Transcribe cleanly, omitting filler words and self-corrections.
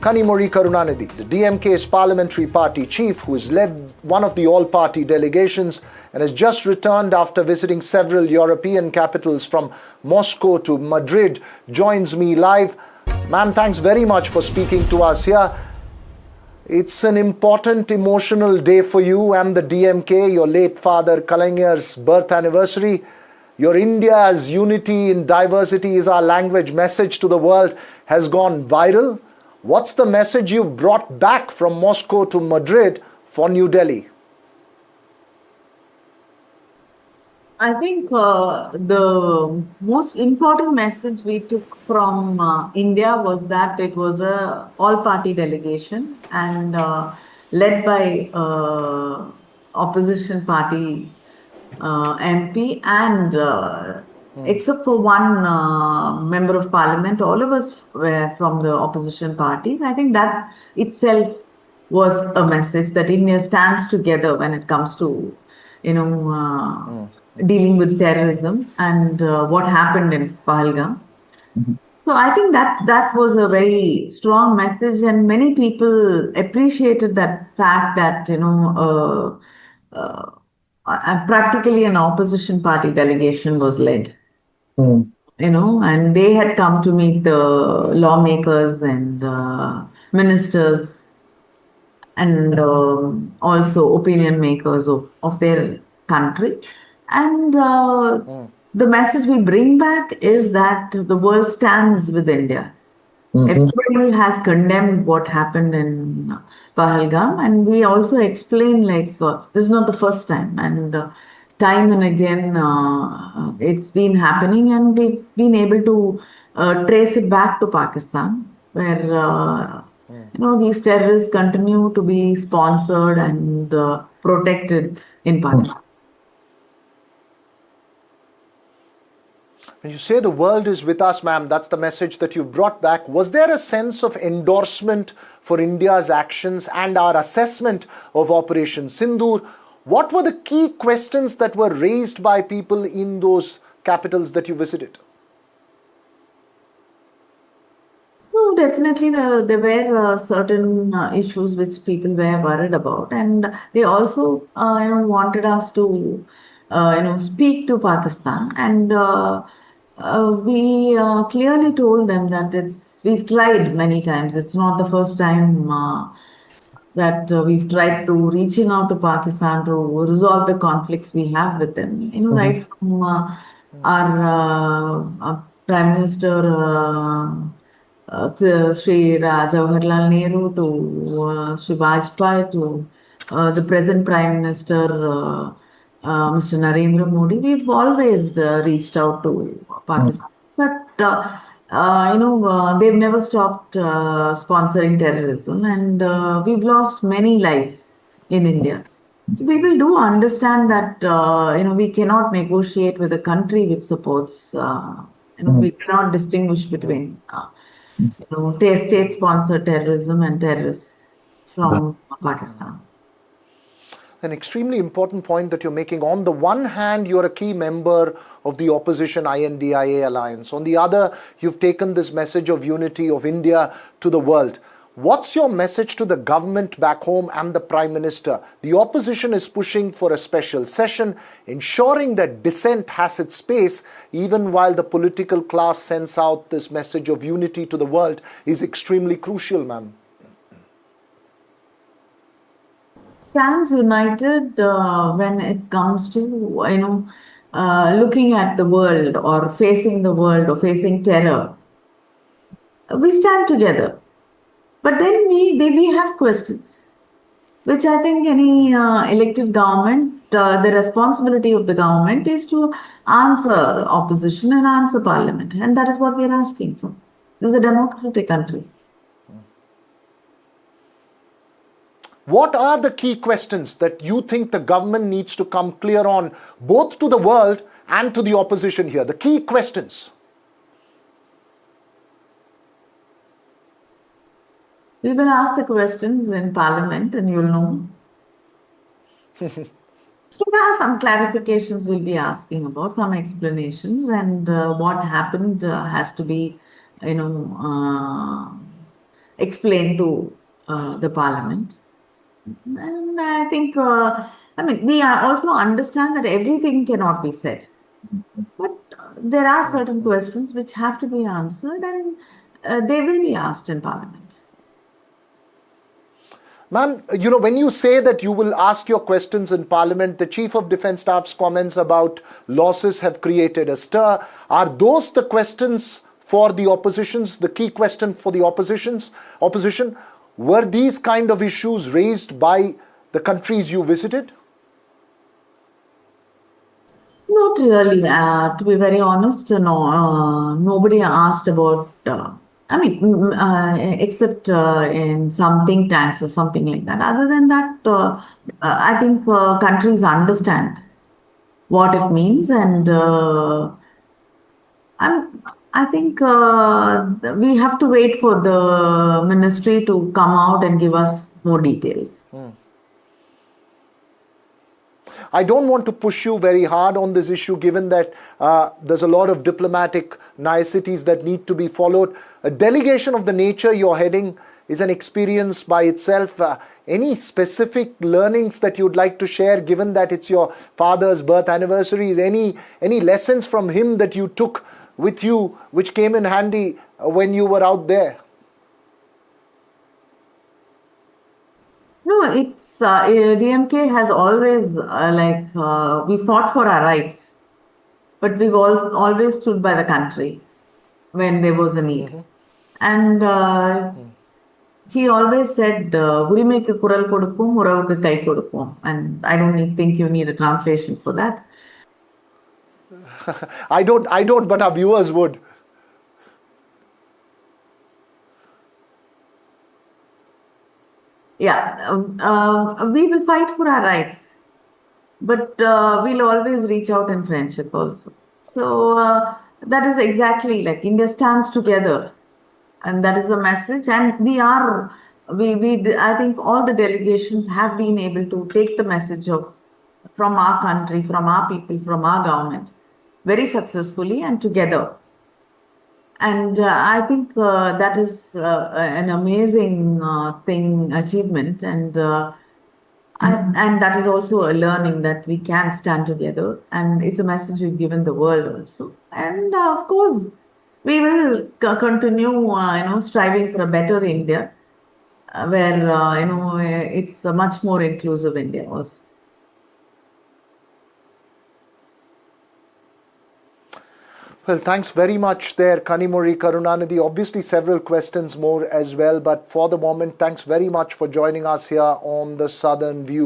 Kanimozhi Karunanidhi, the DMK's parliamentary party chief, who has led one of the all-party delegations and has just returned after visiting several European capitals from Moscow to Madrid, joins me live. Ma'am, thanks very much for speaking to us here. It's an important emotional day for you and the DMK, your late father Kalaigner's birth anniversary. Your India's unity in diversity is our language message to the world has gone viral. What's the message you brought back from Moscow to Madrid for New Delhi? I think the most important message we took from India was that it was a all-party delegation and led by opposition party MP and except for one member of parliament, all of us were from the opposition parties. I think that itself was a message that India stands together when it comes to, dealing with terrorism and what happened in Pahalgam. So I think that was a very strong message, and many people appreciated that fact that practically an opposition party delegation was led. And they had come to meet the lawmakers and ministers and also opinion makers of their country. And the message we bring back is that the world stands with India. Everybody has condemned what happened in Pahalgam, and we also explain this is not the first time, and time and again it's been happening, and we've been able to trace it back to Pakistan, where these terrorists continue to be sponsored and protected in Pakistan. When you say the world is with us, ma'am, that's the message that you brought back. Was there a sense of endorsement for India's actions and our assessment of Operation Sindoor? What were the key questions that were raised by people in those capitals that you visited? No, definitely there were certain issues which people were worried about, and they also wanted us to speak to Pakistan, and we clearly told them that we've tried many times. It's not the first time that we've tried to reaching out to Pakistan to resolve the conflicts we have with them. Right from our Prime Minister Sri Jawaharlal Nehru to Sri Vajpayee to the present Prime Minister Mr. Narendra Modi, we've always reached out to Pakistan. But they've never stopped sponsoring terrorism, and we've lost many lives in India. So people do understand that we cannot negotiate with a country which supports. We cannot distinguish between state-sponsored terrorism and terrorists from Pakistan. An extremely important point that you're making. On the one hand, you're a key member of the opposition INDIA alliance. On the other, you've taken this message of unity of India to the world. What's your message to the government back home and the Prime Minister? The opposition is pushing for a special session, ensuring that dissent has its space, even while the political class sends out this message of unity to the world, is extremely crucial, ma'am. Stands united when it comes to looking at the world or facing the world or facing terror. We stand together, but then we have questions, which I think any elected government, the responsibility of the government is to answer opposition and answer parliament, and that is what we are asking for. This is a democratic country. What are the key questions that you think the government needs to come clear on, both to the world and to the opposition here? The key questions. We will ask the questions in Parliament, and you'll know. Some clarifications we'll be asking about, some explanations, and what happened has to be, explain to the parliament. And I think, we also understand that everything cannot be said. But there are certain questions which have to be answered, and they will be asked in parliament. Ma'am, when you say that you will ask your questions in Parliament, the Chief of Defence Staff's comments about losses have created a stir. Are those the questions for the oppositions, the key question for the opposition? Were these kind of issues raised by the countries you visited? Not really. To be very honest, no. Nobody asked about. Except in some think tanks or something like that. Other than that, I think countries understand what it means, and I think we have to wait for the ministry to come out and give us more details. I don't want to push you very hard on this issue, given that there's a lot of diplomatic niceties that need to be followed. A delegation of the nature you're heading is an experience by itself. Any specific learnings that you'd like to share, given that it's your father's birth anniversary? Any lessons from him that you took with you, which came in handy when you were out there? No, it's DMK has always we fought for our rights, but we've always stood by the country when there was a need. And he always said, "Urimekku kural koduppom, uravukku kai koduppom." And I don't think you need a translation for that. I don't, but our viewers would. Yeah, we will fight for our rights, but we'll always reach out in friendship also. So that is exactly like India stands together, and that is the message. And I think all the delegations have been able to take the message from our country, from our people, from our government, very successfully and together. And I think that is an amazing achievement, and that is also a learning that we can stand together, and it's a message we've given the world also. And of course, we will continue, striving for a better India, where it's a much more inclusive India also. Well, thanks very much there, Kanimozhi, Karunanidhi. Obviously, several questions more as well, but for the moment, thanks very much for joining us here on the Southern View.